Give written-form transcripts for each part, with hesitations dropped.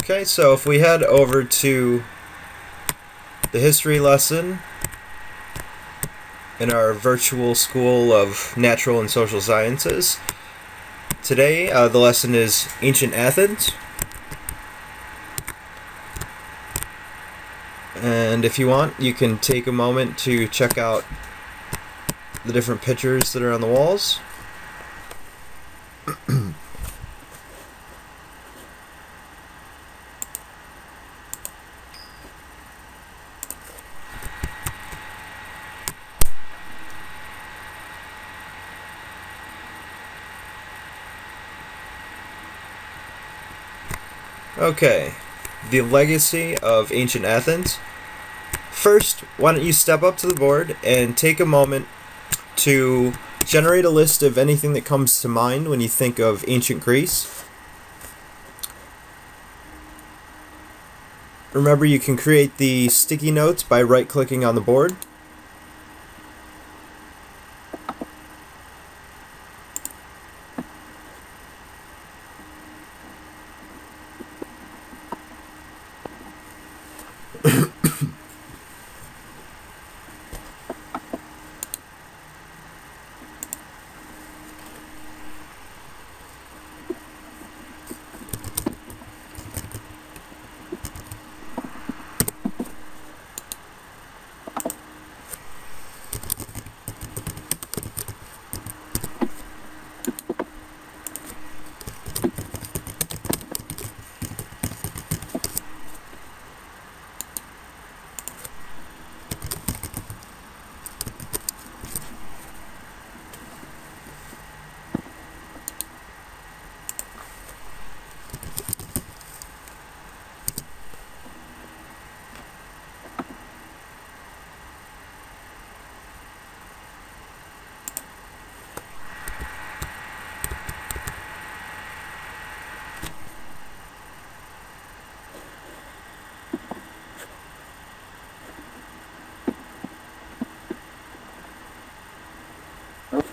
Okay, so if we head over to the history lesson in our virtual School of Natural and Social Sciences, today the lesson is Ancient Athens. And if you want, you can take a moment to check out the different pictures that are on the walls. Okay, the legacy of ancient Athens. First, why don't you step up to the board and take a moment to generate a list of anything that comes to mind when you think of ancient Greece. Remember, you can create the sticky notes by right-clicking on the board.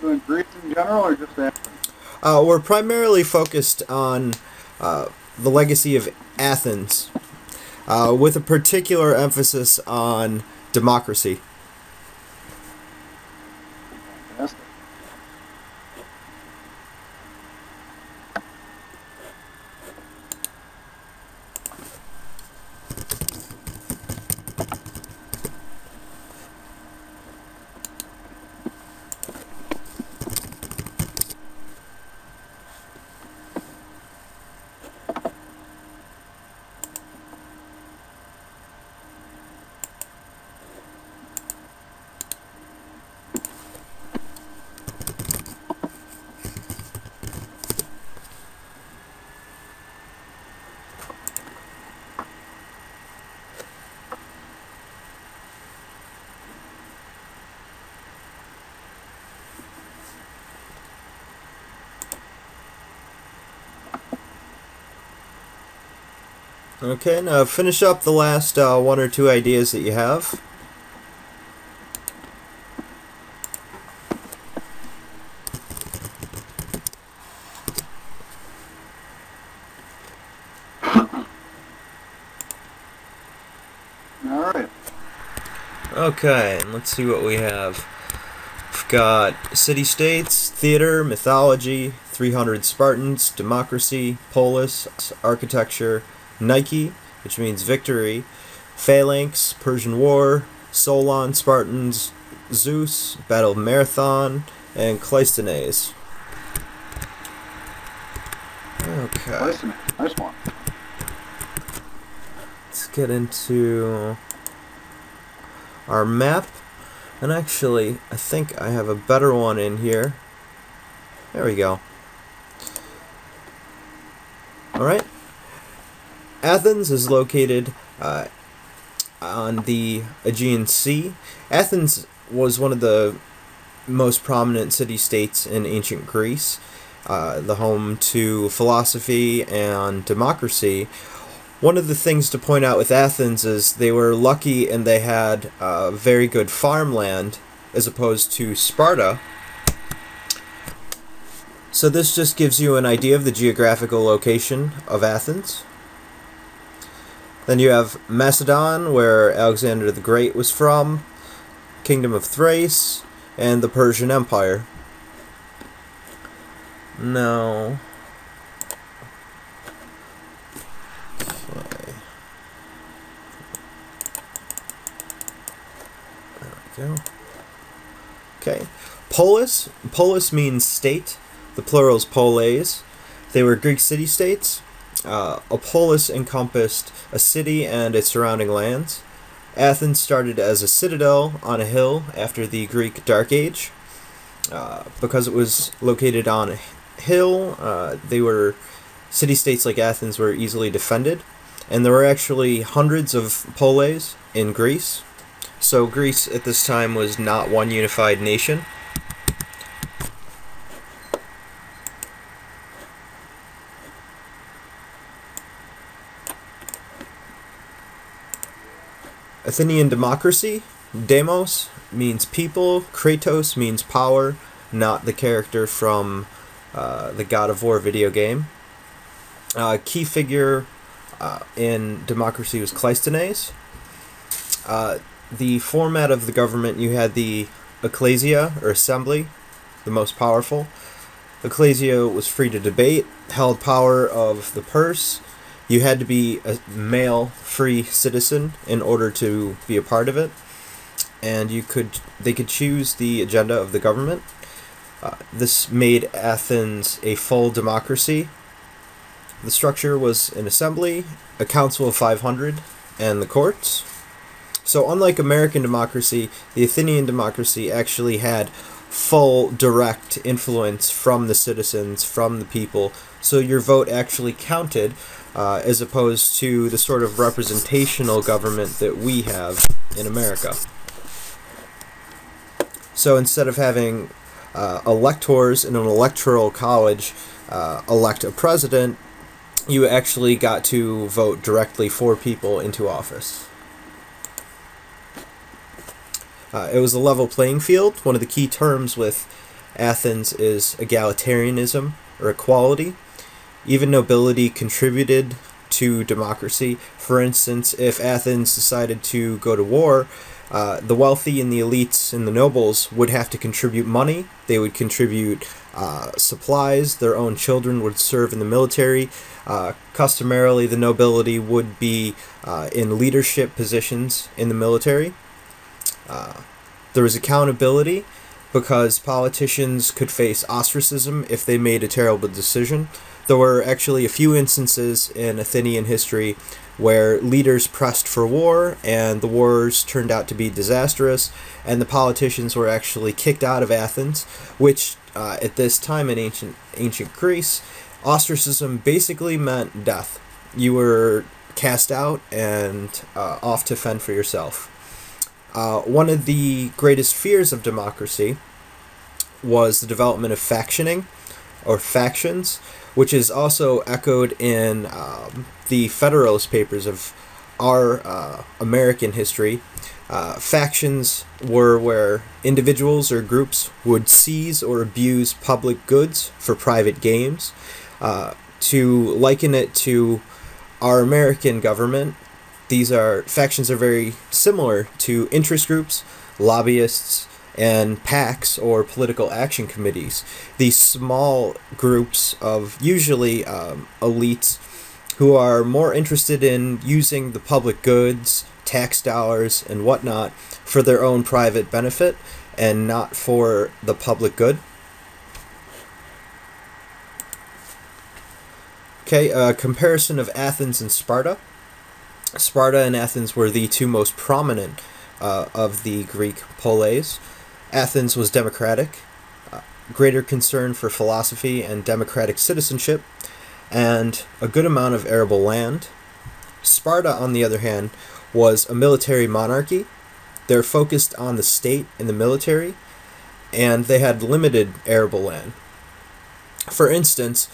In Greece in general, or just Athens? We're primarily focused on the legacy of Athens, with a particular emphasis on democracy. Fantastic. Okay, now finish up the last one or two ideas that you have. All right. Okay, and let's see what we have. We've got city-states, theater, mythology, 300 Spartans, democracy, polis, architecture, Nike, which means victory, phalanx, Persian War, Solon, Spartans, Zeus, Battle of Marathon, and Cleisthenes. Okay. Nice one. Let's get into our map. And actually, I think I have a better one in here. There we go. Alright. Athens is located on the Aegean Sea. Athens was one of the most prominent city-states in ancient Greece, the home to philosophy and democracy. One of the things to point out with Athens is they were lucky and they had very good farmland as opposed to Sparta. So this just gives you an idea of the geographical location of Athens. Then you have Macedon, where Alexander the Great was from, Kingdom of Thrace, and the Persian Empire. No. Okay. There we go. Okay. Polis. Polis means state. The plural is polis. They were Greek city-states. A polis encompassed a city and its surrounding lands. Athens started as a citadel on a hill after the Greek Dark Age. Because it was located on a hill, city-states like Athens were easily defended. And there were actually hundreds of polis in Greece. So Greece at this time was not one unified nation. Athenian democracy. Demos means people. Kratos means power, not the character from the God of War video game. Key figure in democracy was Cleisthenes. The format of the government, you had the ecclesia, or assembly, the most powerful. Ecclesia was free to debate, held power of the purse. You had to be a male, free citizen in order to be a part of it, and they could choose the agenda of the government. This made Athens a full democracy. The structure was an assembly, a council of 500, and the courts. So unlike American democracy, the Athenian democracy actually had full direct influence from the citizens, from the people, so your vote actually counted, as opposed to the sort of representational government that we have in America. So instead of having electors in an electoral college elect a president, you actually got to vote directly for people into office. It was a level playing field. One of the key terms with Athens is egalitarianism, or equality. Even nobility contributed to democracy. For instance, if Athens decided to go to war, the wealthy and the elites and the nobles would have to contribute money. They would contribute supplies. Their own children would serve in the military. Customarily, the nobility would be in leadership positions in the military. There was accountability because politicians could face ostracism if they made a terrible decision. There were actually a few instances in Athenian history where leaders pressed for war and the wars turned out to be disastrous, and the politicians were actually kicked out of Athens, which at this time in ancient Greece, ostracism basically meant death. You were cast out and off to fend for yourself. One of the greatest fears of democracy was the development of factioning, or factions, which is also echoed in the Federalist Papers of our American history. Factions were where individuals or groups would seize or abuse public goods for private gains. To liken it to our American government, factions are very similar to interest groups, lobbyists, and PACs, or political action committees. These small groups of usually elites who are more interested in using the public goods, tax dollars, and whatnot for their own private benefit and not for the public good. Okay, a comparison of Athens and Sparta. Sparta and Athens were the two most prominent of the Greek polis. Athens was democratic, greater concern for philosophy and democratic citizenship, and a good amount of arable land. Sparta, on the other hand, was a military monarchy. They're focused on the state and the military, and they had limited arable land. For instance,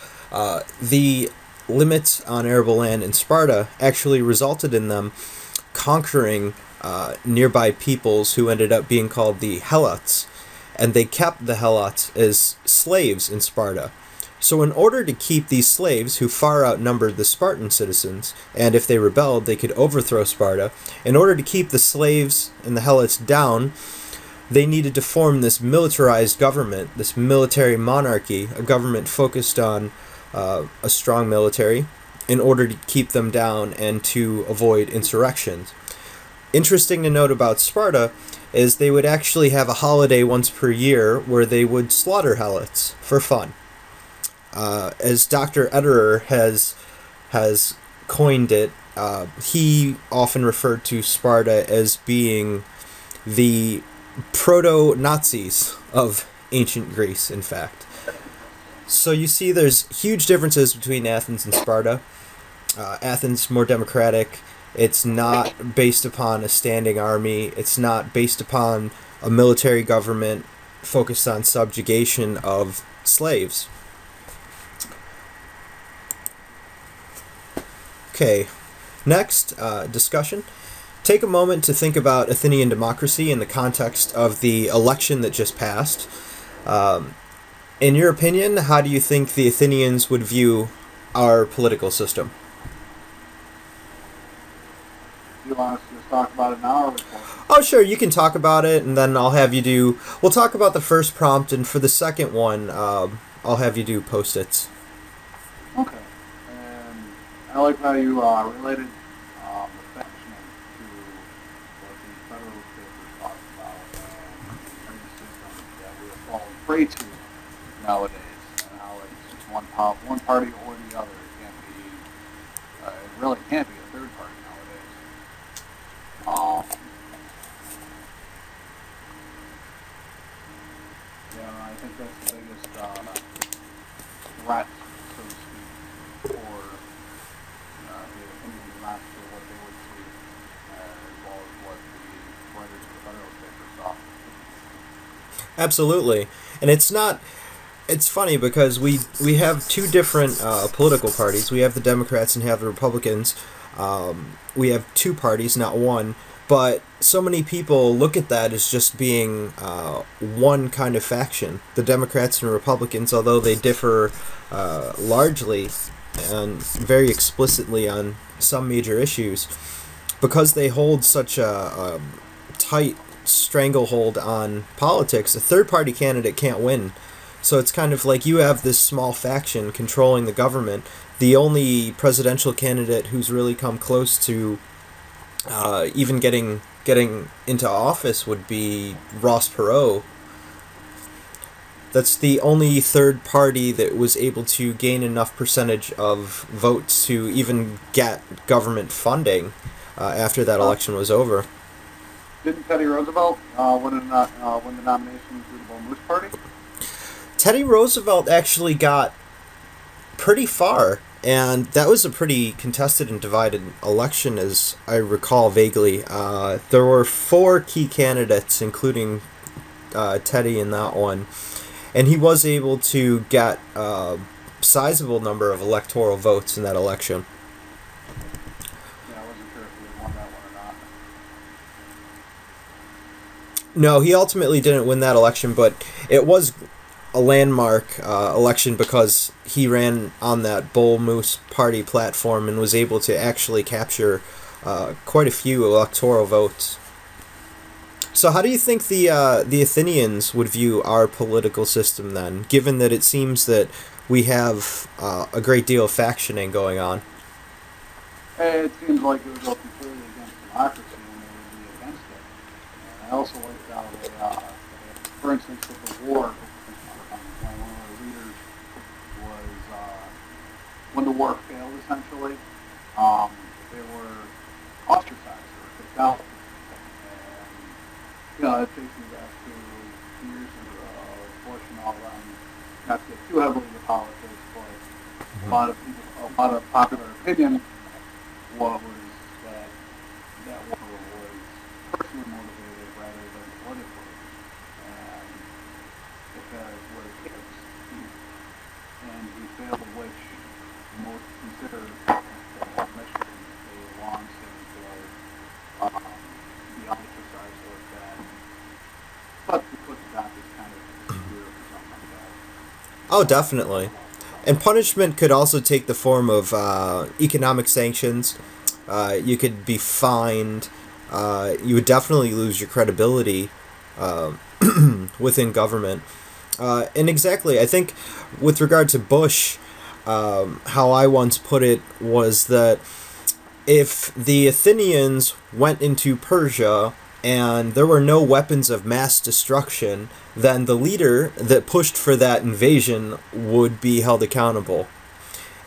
the limits on arable land in Sparta actually resulted in them conquering nearby peoples who ended up being called the Helots, and they kept the Helots as slaves in Sparta. So in order to keep these slaves, who far outnumbered the Spartan citizens, and if they rebelled they could overthrow Sparta, in order to keep the slaves and the helots down, they needed to form this militarized government, this military monarchy, a government focused on a strong military, in order to keep them down and to avoid insurrections. Interesting to note about Sparta is they would actually have a holiday once per year where they would slaughter helots for fun. As Dr. Ederer has coined it, he often referred to Sparta as being the proto-Nazis of ancient Greece, in fact. So you see there's huge differences between Athens and Sparta. Athens more democratic. It's not based upon a standing army. It's not based upon a military government focused on subjugation of slaves. Okay, next discussion. Take a moment to think about Athenian democracy in the context of the election that just passed. In your opinion, how do you think the Athenians would view our political system? Do you want us to just talk about it now, or Oh, sure, you can talk about it, and then I'll have you do... We'll talk about the first prompt, and for the second one, I'll have you do post-its. okay? And I like how you related the factioning to what the federal papers talk about and the system that we are falling prey to nowadays, and how it's just one party or the other. It can't be. It really can't be a third party nowadays. Yeah, I think that's the biggest threat, so to speak, for the opinions not to what they would see, as well as what the writers of the federal papers saw. Absolutely. And it's not... It's funny because we have two different political parties. We have the Democrats and have the Republicans. We have two parties, not one. But so many people look at that as just being one kind of faction. The Democrats and Republicans, although they differ largely and very explicitly on some major issues, because they hold such a tight stranglehold on politics, a third-party candidate can't win. So it's kind of like you have this small faction controlling the government. The only presidential candidate who's really come close to even getting into office would be Ross Perot. That's the only third party that was able to gain enough percentage of votes to even get government funding after that election was over. Didn't Teddy Roosevelt win the nomination through the Bull Moose Party? Teddy Roosevelt actually got pretty far, and that was a pretty contested and divided election, as I recall vaguely. There were 4 key candidates, including Teddy in that one, and he was able to get a sizable number of electoral votes in that election. Yeah, I wasn't sure if he won that one or not. No, he ultimately didn't win that election, but it was a landmark election because he ran on that Bull Moose Party platform and was able to actually capture quite a few electoral votes. So how do you think the Athenians would view our political system then, given that it seems that we have a great deal of factioning going on? It seems like it would go completely against democracy and they would be against it. And I also like how they, for instance, with the war, one of the leaders was, when the war failed, essentially, they were ostracized or kicked out. And, it takes me back to years of Bush and all that. Not to get too heavily into politics, but a lot of popular opinion was that war was personally motivated rather than politically. And because we're kids, and he failed, which most consider that Michigan a long-standing failure, the ostracized like that. But we put the doctors kind of weird or something like that. Oh, definitely. And punishment could also take the form of economic sanctions. You could be fined. You would definitely lose your credibility within government. And exactly, I think with regard to Bush, how I once put it was that if the Athenians went into Persia and there were no weapons of mass destruction, then the leader that pushed for that invasion would be held accountable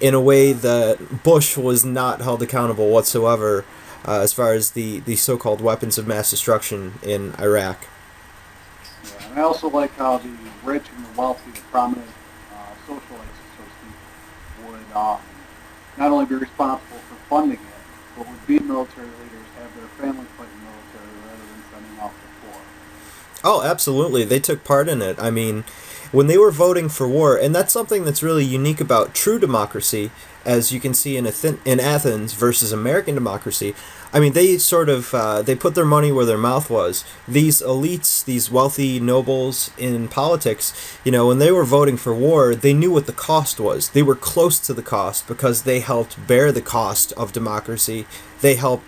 in a way that Bush was not held accountable whatsoever as far as the so-called weapons of mass destruction in Iraq. Yeah, and I also like how the rich and the wealthy, the prominent socialites, so to speak, would not only be responsible for funding it, but would be military leaders, have their families fight in the military rather than sending off the poor. Oh, absolutely. They took part in it. I mean, when they were voting for war, and that's something that's really unique about true democracy, as you can see in Athens versus American democracy. I mean, they sort of they put their money where their mouth was. These elites, these wealthy nobles in politics, you know, when they were voting for war, they knew what the cost was. They were close to the cost because they helped bear the cost of democracy. They helped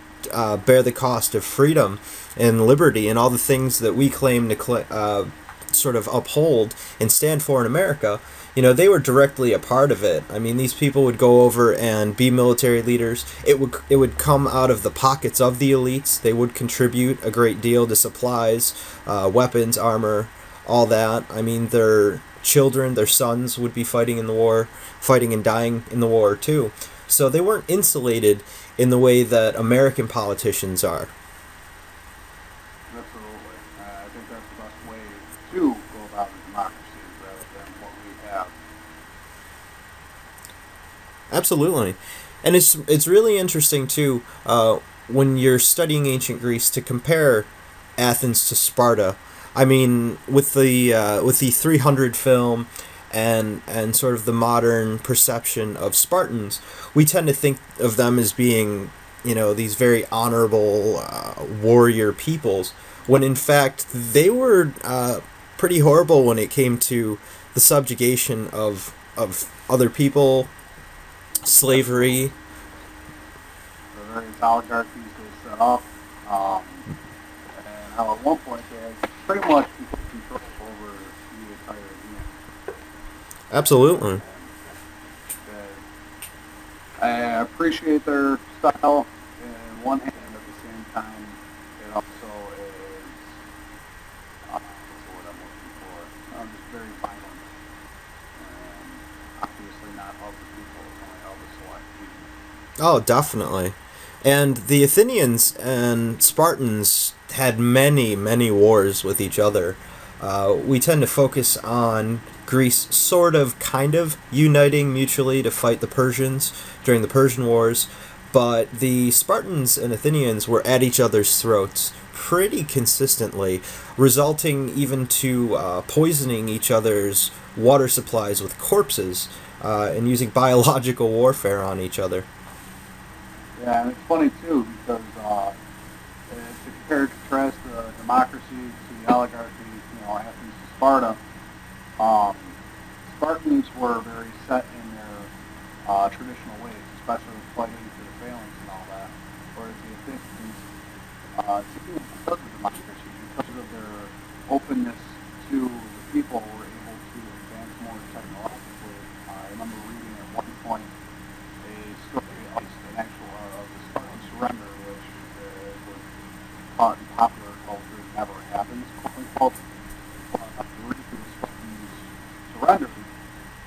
bear the cost of freedom and liberty and all the things that we claim to sort of uphold and stand for in America. You know, they were directly a part of it. I mean, these people would go over and be military leaders. It would come out of the pockets of the elites. They would contribute a great deal to supplies, weapons, armor, all that. I mean, their children, their sons would be fighting in the war, fighting and dying in the war too. So they weren't insulated in the way that American politicians are. Absolutely. I think that's the best way to go about democracy rather than what we have. Absolutely. And it's really interesting too when you're studying ancient Greece to compare Athens to Sparta. I mean, with the 300 film and sort of the modern perception of Spartans, we tend to think of them as being, you know, these very honorable warrior peoples, when in fact they were pretty horrible when it came to the subjugation of other people, slavery. The various oligarchies they set up, and how at one point they had pretty much complete control over the entire region. Absolutely. I appreciate their style in one hand, at the same time, it also is, what's the word I'm looking for? Just very violent, and obviously not of the people, it's only of the select few. Oh, definitely. And the Athenians and Spartans had many, many wars with each other. We tend to focus on Greece sort of, kind of uniting mutually to fight the Persians during the Persian Wars, but the Spartans and Athenians were at each other's throats pretty consistently, resulting even to poisoning each other's water supplies with corpses and using biological warfare on each other. Yeah, and it's funny too, because to compare and contrast the democracy to the oligarchy, you know, Athens to Sparta, Spartans were very set in their traditional ways, especially with fighting for the phalanx and all that, whereas the Athenians, because of democracy, because of their openness to the people, were able to advance more technologically. I remember reading at one point a story of an actual of the Spartan surrender, which was taught in popular culture never happens. Quote, the reason the Spartans surrendered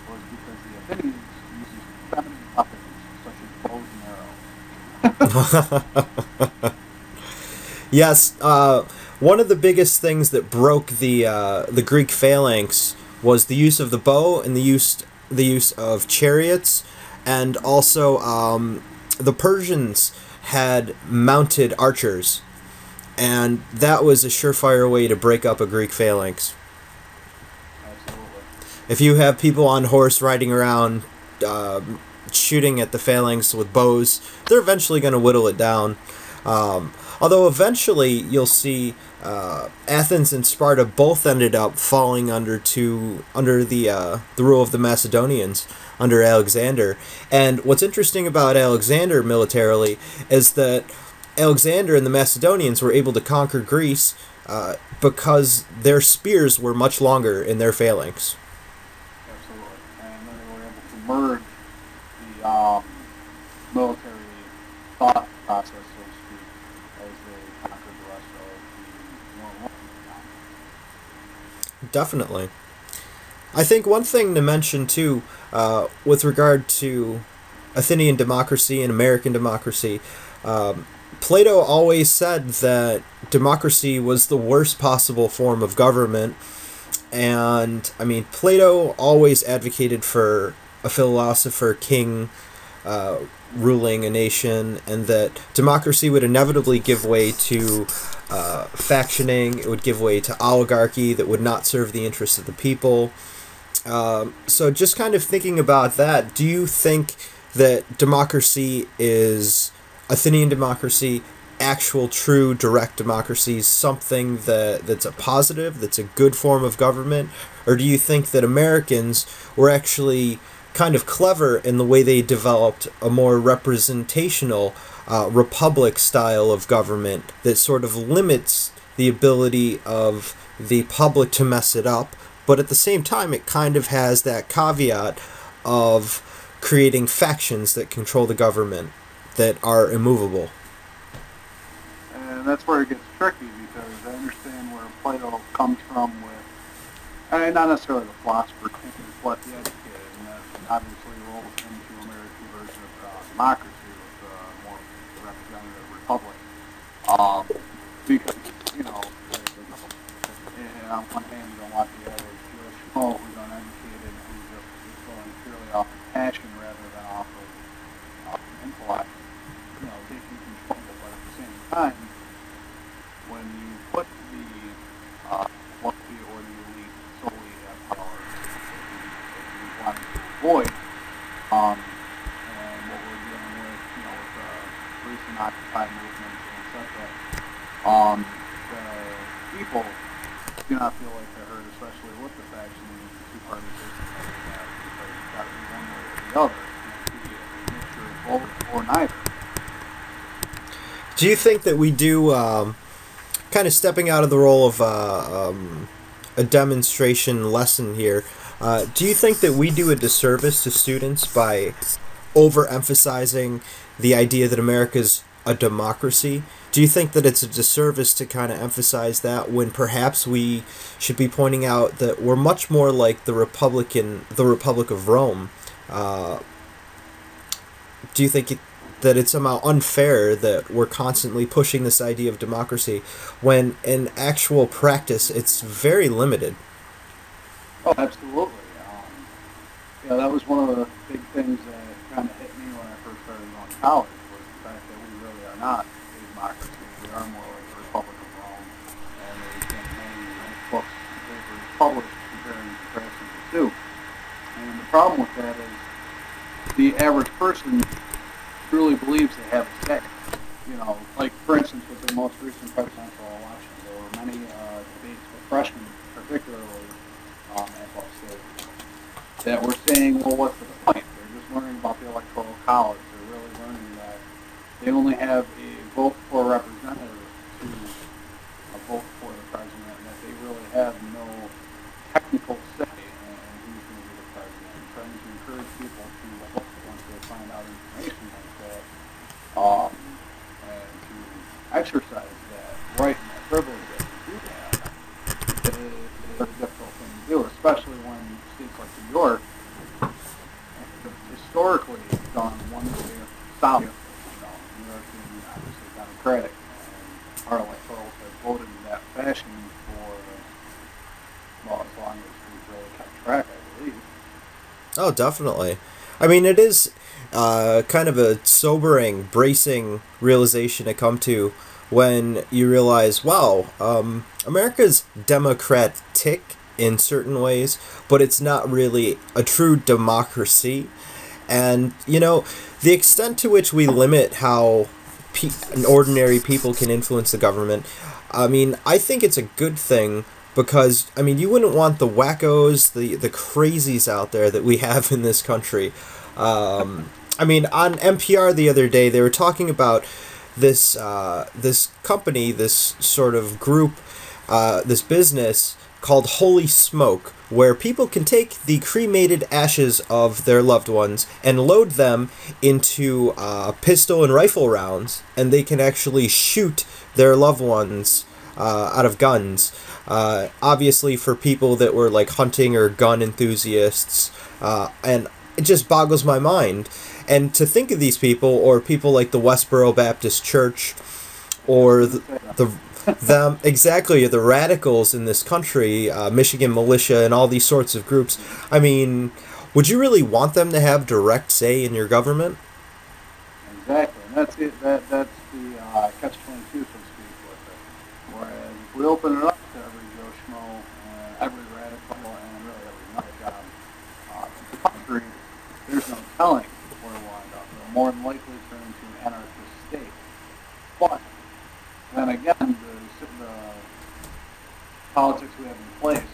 was because the Athenians used feminine weapons such as bows and arrows. Yes, one of the biggest things that broke the Greek phalanx was the use of the bow and the use of chariots, and also the Persians had mounted archers, and that was a surefire way to break up a Greek phalanx. Absolutely. If you have people on horse riding around shooting at the phalanx with bows, they're eventually going to whittle it down. Although eventually you'll see Athens and Sparta both ended up falling under the rule of the Macedonians under Alexander. And what's interesting about Alexander militarily is that Alexander and the Macedonians were able to conquer Greece because their spears were much longer in their phalanx. Absolutely. And then they were able to merge the military thought process, so to speak, as they conquered the rest of the more Roman town. Definitely. I think one thing to mention too, with regard to Athenian democracy and American democracy, Plato always said that democracy was the worst possible form of government. And, I mean, Plato always advocated for a philosopher king ruling a nation, and that democracy would inevitably give way to factioning, it would give way to oligarchy that would not serve the interests of the people. So just kind of thinking about that, do you think that democracy is Athenian democracy, actual, true, direct democracy, something that's a positive, that's a good form of government? Or do you think that Americans were actually kind of clever in the way they developed a more representational republic style of government that sort of limits the ability of the public to mess it up, but at the same time it kind of has that caveat of creating factions that control the government that are immovable? And that's where it gets tricky, because I understand where Plato comes from with, and not necessarily the philosopher thinking, but the educated, and that obviously rolls into American version of democracy with more representative republic. Because, you know, on one hand you don't want the average Jewish schmo who's uneducated, who just is going purely off of passion rather than off of intellect, you know, taking control. But at the same time, when you put the wealthy or the elite solely at power, as we want to avoid, and what we're dealing with, you know, with recent Occupy movements and etc., the people do not feel like they're heard, especially with the faction and the two-party system that we have, because it's got to be one way or the other. It can't be a mixture of both or neither. Do you think that we do, kind of stepping out of the role of a demonstration lesson here, do you think that we do a disservice to students by overemphasizing the idea that America's a democracy? Do you think that it's a disservice to kind of emphasize that when perhaps we should be pointing out that we're much more like the Republic of Rome? Do you think that it's somehow unfair that we're constantly pushing this idea of democracy when in actual practice it's very limited? Oh, absolutely. Yeah, that was one of the big things that kind of hit me when I first started going to college, was the fact that we really are not a democracy. We are more like the Republic of Rome, and there's been many books and papers published comparing the comparison of the two. And the problem with that is the average person truly believes they have a say. You know, like for instance with the most recent presidential election, there were many debates with freshmen, particularly at Ball State, that were saying, well, what's the point? They're just learning about the Electoral College. They're really learning that they only have a vote for a representative to a vote for the president, and that they really have no technical say in who's going to be the president. And trying to encourage people to vote once they find out information like that, and to exercise that right and that privilege that they do have, is a very difficult thing to do, especially when states like New York have historically done one way solid. You know, New York being obviously democratic, and our electorals have voted in that fashion for, well, as long as we've really kept track, I believe. Oh, definitely. I mean, it is kind of a sobering, bracing realization to come to when you realize, wow, America's democratic in certain ways, but it's not really a true democracy. And, you know, the extent to which we limit how ordinary people can influence the government. I mean, I think it's a good thing because, I mean, you wouldn't want the wackos, the crazies out there that we have in this country. I mean, on NPR the other day, they were talking about this company, this sort of group, this business called Holy Smoke, where people can take the cremated ashes of their loved ones and load them into pistol and rifle rounds, and they can actually shoot their loved ones out of guns. Obviously, for people that were like hunting or gun enthusiasts, and it just boggles my mind. And to think of these people, or people like the Westboro Baptist Church, or them exactly, the radicals in this country, Michigan Militia, and all these sorts of groups. I mean, would you really want them to have direct say in your government? Exactly, and that's it. That's the catch-22, so to speak, with it. Whereas if we open it up to every Joe Schmo, every radical, and really every nut job in the country, there's no telling where we'll wind up. It'll more than likely turn into an anarchist state. But then again, the politics we have in place,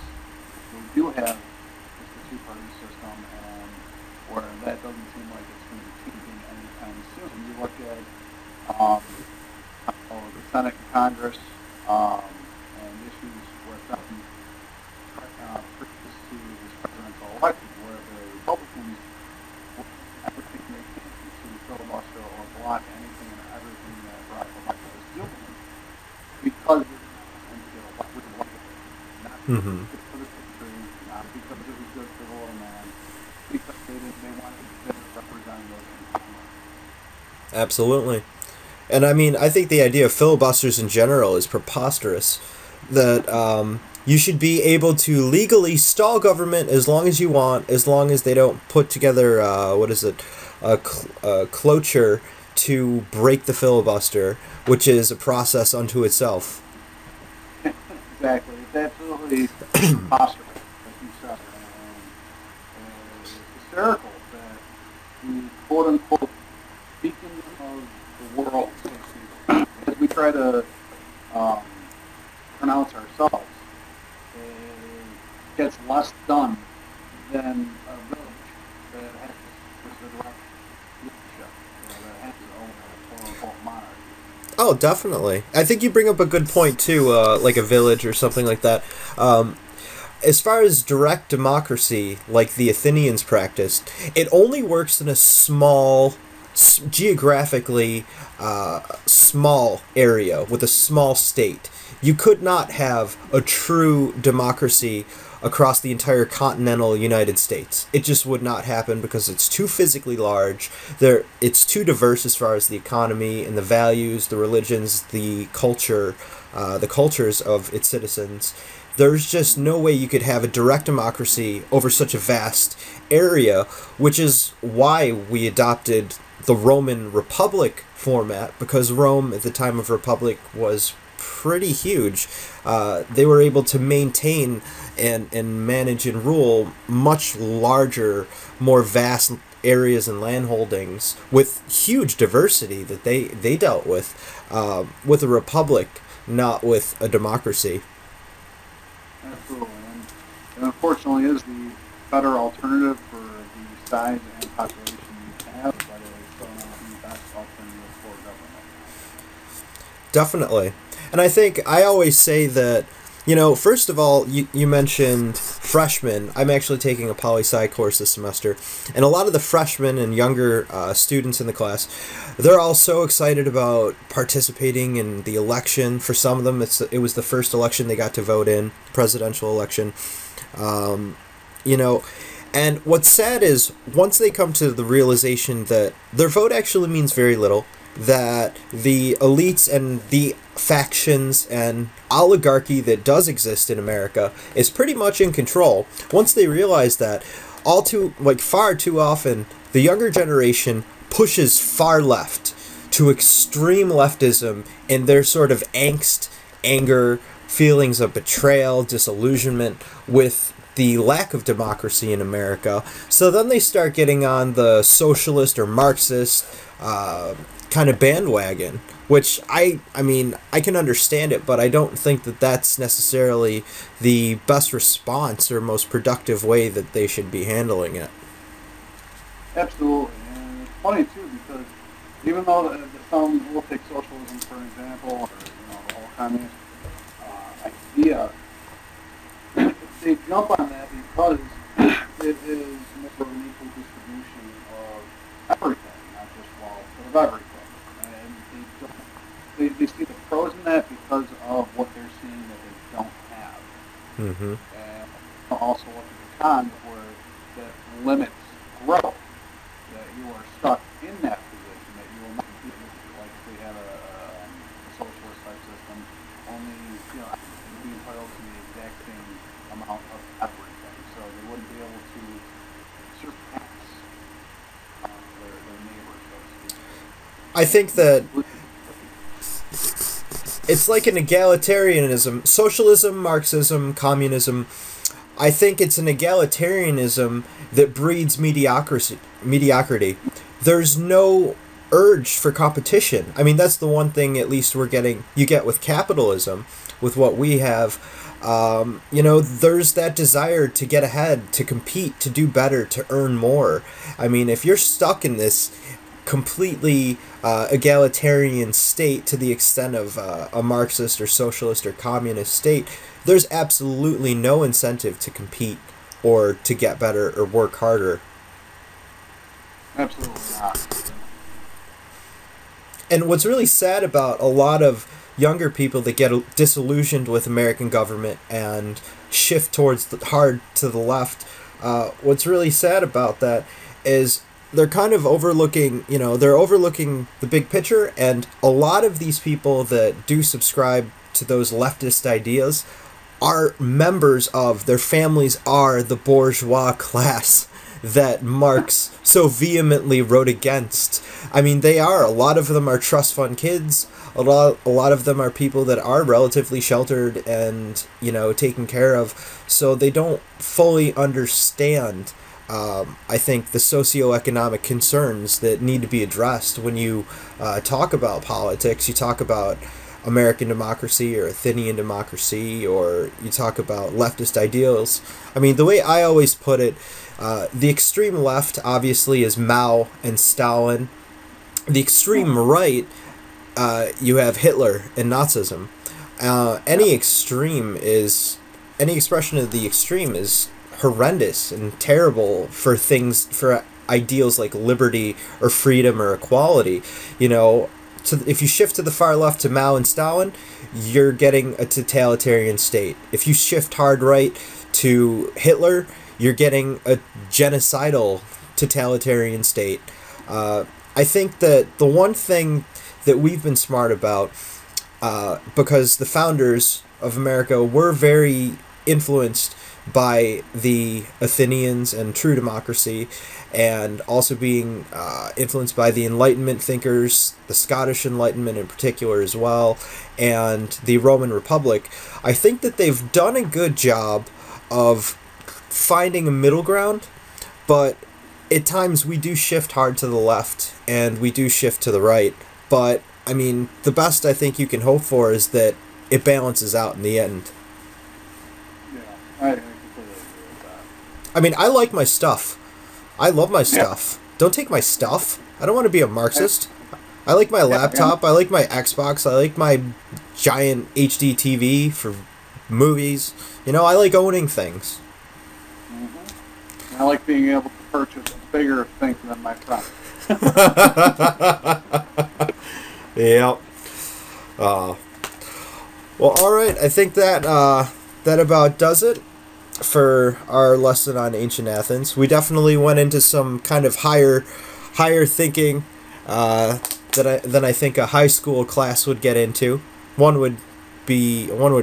we do have just the two-party system, and where that doesn't seem like it's going to be changing anytime soon. You look at the Senate and Congress and issues with them previous to this presidential election, where the Republicans will do everything they can to filibuster or block anything and everything that Barack Obama is doing, because Mm-hmm. good for the country, not because it was good for the little man, because they wanted to be representatives in Congress. Absolutely. And I mean, I think the idea of filibusters in general is preposterous. That you should be able to legally stall government as long as you want, as long as they don't put together, a cloture to break the filibuster, which is a process unto itself. Exactly. It's absolutely preposterous, like you said. And it's hysterical that the quote-unquote beacon of the world, so to speak, as we try to pronounce ourselves, gets less done than a village that has the direct leadership, that has its own quote-unquote monarchy. Oh, definitely. I think you bring up a good point, too, like a village or something like that. As far as direct democracy, like the Athenians practiced, it only works in a small, geographically small area with a small state. You could not have a true democracy across the entire continental United States. It just would not happen because it's too physically large. It's too diverse as far as the economy and the values, the religions, the culture, the cultures of its citizens. There's just no way you could have a direct democracy over such a vast area, which is why we adopted the Roman Republic format, because Rome at the time of Republic was pretty huge. They were able to maintain and manage and rule much larger, more vast areas and land holdings with huge diversity that they dealt with a republic, not with a democracy. Absolutely, and it unfortunately is the better alternative for the size and population you have, but it's still not the best alternative for government. Definitely. And I think I always say that, first of all, you mentioned freshmen. I'm actually taking a poli-sci course this semester, and a lot of the freshmen and younger students in the class, they're all so excited about participating in the election. For some of them, it was the first election they got to vote in, presidential election. And what's sad is once they come to the realization that their vote actually means very little, that the elites and the factions and oligarchy that does exist in America is pretty much in control. Once they realize that, far too often, the younger generation pushes far left to extreme leftism in their sort of angst, anger, feelings of betrayal, disillusionment with the lack of democracy in America. So then they start getting on the socialist or Marxist kind of bandwagon, which I mean, I can understand it, but I don't think that that's necessarily the best response or most productive way that they should be handling it. Absolutely, and it's funny too because even though some will take socialism for an example, or the whole communist idea, they jump on that because it is more of an equal distribution of everything, not just wealth, but of everything. And they see the pros in that because of what they're seeing that they don't have. Mm-hmm. And also look at the cons where that limits growth. That you are stuck in that position, that you will not be like if we had a socialist type system, only be entitled to the exact same amount of everything. So they wouldn't be able to surpass their neighbors, so to speak. I think that it's like an egalitarianism. Socialism, Marxism, communism. I think it's an egalitarianism that breeds mediocrity. There's no urge for competition. I mean, that's the one thing at least you get with capitalism, with what we have. There's that desire to get ahead, to compete, to do better, to earn more. I mean, if you're stuck in this completely egalitarian state to the extent of a Marxist or socialist or communist state, there's absolutely no incentive to compete or to get better or work harder. Absolutely not. And what's really sad about a lot of younger people that get disillusioned with American government and shift hard to the left, what's really sad about that is they're kind of overlooking the big picture, and a lot of these people that do subscribe to those leftist ideas are members of, their families are the bourgeois class that Marx so vehemently wrote against. I mean, they are. A lot of them are trust fund kids. A lot of them are people that are relatively sheltered and, taken care of. So they don't fully understand, I think, the socioeconomic concerns that need to be addressed when you talk about politics. You talk about American democracy or Athenian democracy, or you talk about leftist ideals. I mean, the way I always put it, the extreme left obviously is Mao and Stalin. The extreme right, you have Hitler and Nazism. Any expression of the extreme is horrendous and terrible for ideals like liberty or freedom or equality. If you shift to the far left to Mao and Stalin, you're getting a totalitarian state. If you shift hard right to Hitler, you're getting a genocidal totalitarian state. I think that the one thing that we've been smart about, because the founders of America were very influenced by the Athenians and true democracy, and also being influenced by the Enlightenment thinkers, the Scottish Enlightenment in particular as well, and the Roman Republic. I think that they've done a good job of finding a middle ground, but at times we do shift hard to the left and we do shift to the right. But, I mean, the best I think you can hope for is that it balances out in the end. Yeah, I completely agree with that. I mean, I like my stuff. I love my stuff. Don't take my stuff. I don't want to be a Marxist. I like my laptop. I like my Xbox. I like my giant HD TV for movies. I like owning things. Mm-hmm. I like being able to purchase bigger things than my friend. Yep. Well, all right. I think that that about does it for our lesson on ancient Athens. We definitely went into some kind of higher thinking than I think a high school class would get into. One would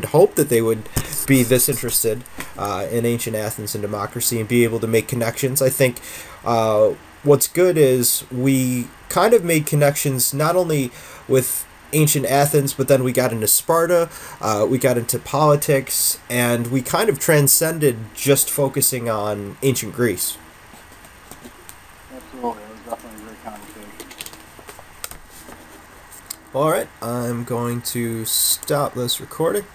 hope that they would be this interested in ancient Athens and democracy and be able to make connections. I think what's good is we kind of made connections not only with ancient Athens, but then we got into Sparta, we got into politics, and we kind of transcended just focusing on ancient Greece. Absolutely, it was definitely a great conversation. Alright, I'm going to stop this recording.